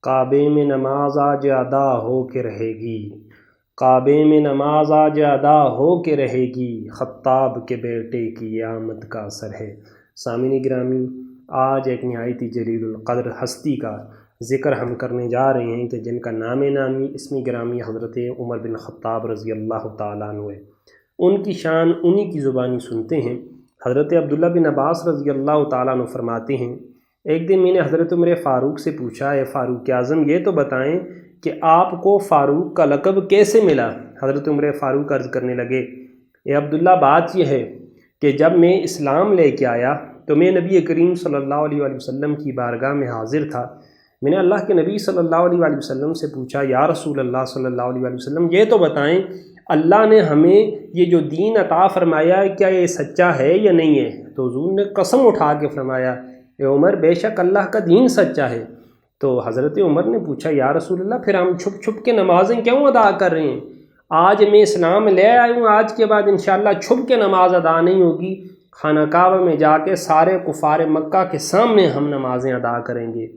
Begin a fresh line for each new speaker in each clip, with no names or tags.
کعبے میں نماز آج ادا ہو کے رہے گی، کعبے میں نماز آج ادا ہو کے رہے گی، خطاب کے بیٹے کی آمد کا اثر ہے۔ سامعین گرامی، آج ایک نہایت جلیل القدر ہستی کا ذکر ہم کرنے جا رہے ہیں کہ جن کا نام نامی اسم گرامی حضرت عمر بن خطاب رضی اللہ تعالیٰ عنہ ہے۔ ان کی شان انہی کی زبانی سنتے ہیں۔ حضرت عبداللہ بن عباس رضی اللہ تعالیٰ عنہ فرماتے ہیں، ایک دن میں نے حضرت عمر فاروق سے پوچھا، اے فاروق اعظم یہ تو بتائیں کہ آپ کو فاروق کا لقب کیسے ملا؟ حضرت عمر فاروق عرض کرنے لگے، اے عبداللہ بات یہ ہے کہ جب میں اسلام لے کے آیا تو میں نبی کریم صلی اللہ علیہ وآلہ وسلم کی بارگاہ میں حاضر تھا۔ میں نے اللہ کے نبی صلی اللہ علیہ وآلہ وسلم سے پوچھا، یا رسول اللہ صلی اللہ علیہ وآلہ وسلم یہ تو بتائیں اللہ نے ہمیں یہ جو دین عطا فرمایا ہے کیا یہ سچا ہے یا نہیں ہے؟ تو حضور نے قسم اٹھا کے فرمایا، اے عمر بے شک اللہ کا دین سچا ہے۔ تو حضرت عمر نے پوچھا، یا رسول اللہ پھر ہم چھپ چھپ کے نمازیں کیوں ادا کر رہے ہیں؟ آج میں اسلام لے آیا ہوں، آج کے بعد انشاءاللہ چھپ کے نماز ادا نہیں ہوگی، خانہ کعبہ میں جا کے سارے کفار مکہ کے سامنے ہم نمازیں ادا کریں گے۔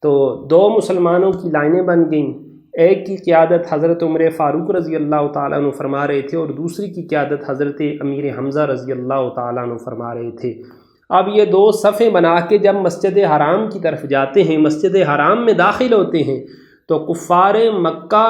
تو دو مسلمانوں کی لائنیں بن گئیں، ایک کی قیادت حضرت عمر فاروق رضی اللہ تعالیٰ عنہ فرما رہے تھے اور دوسری کی قیادت حضرت امیر حمزہ رضی اللہ تعالیٰ عنہ فرما رہے تھے۔ اب یہ دو صفیں بنا کے جب مسجد حرام کی طرف جاتے ہیں، مسجد حرام میں داخل ہوتے ہیں تو کفار مکہ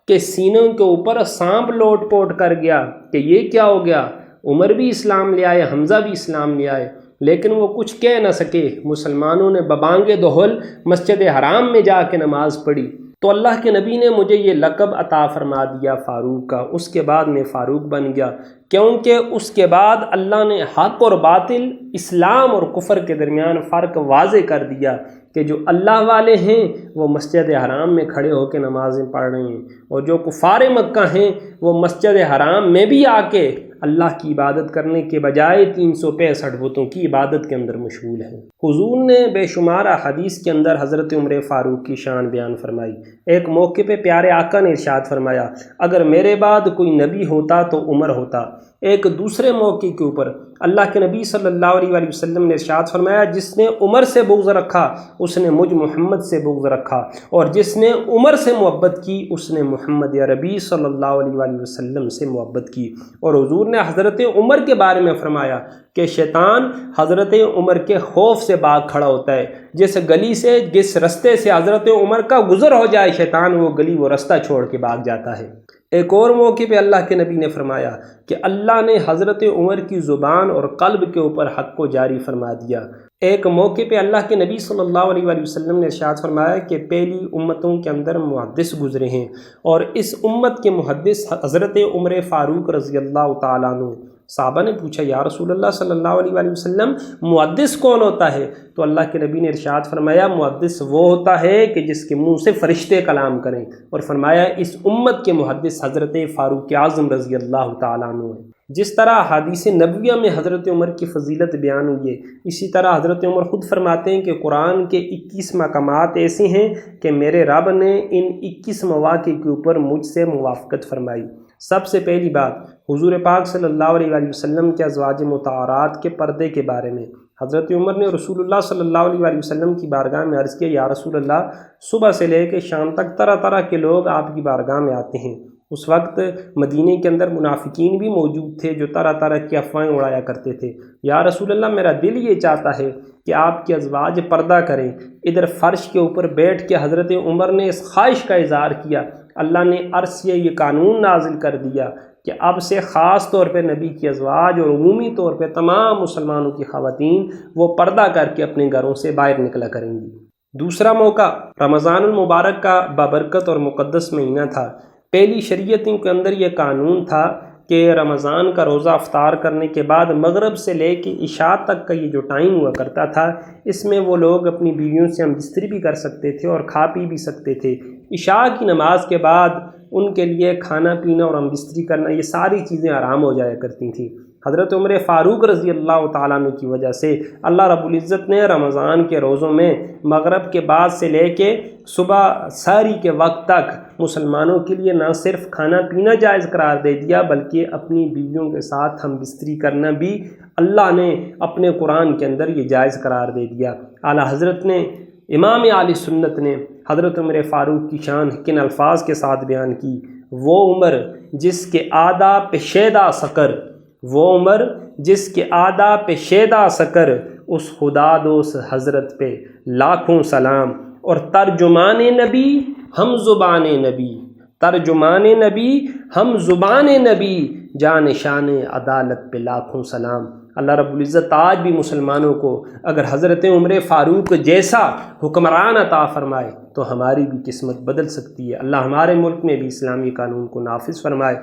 کے سینوں کے اوپر سانپ لوٹ پوٹ کر گیا کہ یہ کیا ہو گیا، عمر بھی اسلام لے آئے، حمزہ بھی اسلام لے آئے، لیکن وہ کچھ کہہ نہ سکے۔ مسلمانوں نے ببانگ دہل مسجد حرام میں جا کے نماز پڑھی۔ تو اللہ کے نبی نے مجھے یہ لقب عطا فرما دیا فاروق کا، اس کے بعد میں فاروق بن گیا، کیونکہ اس کے بعد اللہ نے حق اور باطل، اسلام اور کفر کے درمیان فرق واضح کر دیا کہ جو اللہ والے ہیں وہ مسجد حرام میں کھڑے ہو کے نمازیں پڑھ رہے ہیں، اور جو کفار مکہ ہیں وہ مسجد حرام میں بھی آ کے اللہ کی عبادت کرنے کے بجائے 365 بتوں کی عبادت کے اندر مشغول ہیں۔ حضور نے بے شمار حدیث کے اندر حضرت عمر فاروق کی شان بیان فرمائی۔ ایک موقع پہ پیارے آقا نے ارشاد فرمایا، اگر میرے بعد کوئی نبی ہوتا تو عمر ہوتا۔ ایک دوسرے موقع کے اوپر اللہ کے نبی صلی اللہ علیہ وآلہ وسلم نے ارشاد فرمایا، جس نے عمر سے بغض رکھا اس نے مجھ محمد سے بغض رکھا، اور جس نے عمر سے محبت کی اس نے محمد عربی صلی اللہ علیہ وآلہ وسلم سے محبت کی۔ اور حضور نے حضرت عمر کے بارے میں فرمایا کہ شیطان حضرت عمر کے خوف سے بھاگ کھڑا ہوتا ہے۔ جس گلی سے، جس رستے سے حضرت عمر کا گزر ہو جائے شیطان وہ گلی وہ رستہ چھوڑ کے بھاگ جاتا ہے۔ ایک اور موقع پہ اللہ کے نبی نے فرمایا کہ اللہ نے حضرت عمر کی زبان اور قلب کے اوپر حق کو جاری فرما دیا۔ ایک موقع پہ اللہ کے نبی صلی اللہ علیہ وآلہ وسلم نے ارشاد فرمایا کہ پہلی امتوں کے اندر محدث گزرے ہیں، اور اس امت کے محدث حضرت عمر فاروق رضی اللہ تعالیٰ عنہ۔ صحابہ نے پوچھا، یا رسول اللہ صلی اللہ علیہ وآلہ وسلم محدث کون ہوتا ہے؟ تو اللہ کے نبی نے ارشاد فرمایا، محدث وہ ہوتا ہے کہ جس کے منہ سے فرشتے کلام کریں، اور فرمایا اس امت کے محدث حضرت فاروق اعظم رضی اللہ تعالیٰ عنہ ہے۔ جس طرح حدیث نبویہ میں حضرت عمر کی فضیلت بیان ہوئی ہے، اسی طرح حضرت عمر خود فرماتے ہیں کہ قرآن کے 21 مقامات ایسے ہیں کہ میرے رب نے ان 21 مواقع کے اوپر مجھ سے موافقت فرمائی۔ سب سے پہلی بات حضور پاک صلی اللہ علیہ وآلہ وسلم کے ازواج مطہرات کے پردے کے بارے میں۔ حضرت عمر نے رسول اللہ صلی اللہ علیہ وآلہ وسلم کی بارگاہ میں عرض کیا، یا رسول اللہ صبح سے لے کے شام تک طرح طرح کے لوگ آپ کی بارگاہ میں آتے ہیں۔ اس وقت مدینہ کے اندر منافقین بھی موجود تھے جو طرح طرح کی افواہیں اڑایا کرتے تھے۔ یا رسول اللہ میرا دل یہ چاہتا ہے کہ آپ کے ازواج پردہ کریں۔ ادھر فرش کے اوپر بیٹھ کے حضرت عمر نے اس خواہش کا اظہار کیا۔ اللہ نے عرش سے یہ قانون نازل کر دیا کہ اب سے خاص طور پہ نبی کی ازواج اور عمومی طور پہ تمام مسلمانوں کی خواتین وہ پردہ کر کے اپنے گھروں سے باہر نکلا کریں گی۔ دوسرا موقع رمضان المبارک کا بابرکت اور مقدس مہینہ تھا۔ پہلی شریعتوں کے اندر یہ قانون تھا کہ رمضان کا روزہ افطار کرنے کے بعد مغرب سے لے کے عشاء تک کا یہ جو ٹائم ہوا کرتا تھا، اس میں وہ لوگ اپنی بیویوں سے ہم بستری بھی کر سکتے تھے اور کھا پی بھی سکتے تھے۔ عشاء کی نماز کے بعد ان کے لیے کھانا پینا اور ہم بستری کرنا یہ ساری چیزیں حرام ہو جایا کرتی تھیں۔ حضرت عمر فاروق رضی اللہ تعالیٰ عنہ کی وجہ سے اللہ رب العزت نے رمضان کے روزوں میں مغرب کے بعد سے لے کے صبح سحری کے وقت تک مسلمانوں کے لیے نہ صرف کھانا پینا جائز قرار دے دیا بلکہ اپنی بیویوں کے ساتھ ہم بستری کرنا بھی اللہ نے اپنے قرآن کے اندر یہ جائز قرار دے دیا۔ اعلیٰ حضرت نے امام عالی سنت نے حضرت عمر فاروق کی شان کن الفاظ کے ساتھ بیان کی، وہ عمر جس کے آداب پہ شیدا سکر، وہ عمر جس کے آداب پہ شیدا سکر، اس خدا دوست حضرت پہ لاکھوں سلام۔ اور ترجمان نبی ہم زبان نبی، ترجمان نبی ہم زبان نبی، جان شان عدالت پہ لاکھوں سلام۔ اللہ رب العزت آج بھی مسلمانوں کو اگر حضرت عمر فاروق جیسا حکمران عطا فرمائے تو ہماری بھی قسمت بدل سکتی ہے۔ اللہ ہمارے ملک میں بھی اسلامی قانون کو نافذ فرمائے۔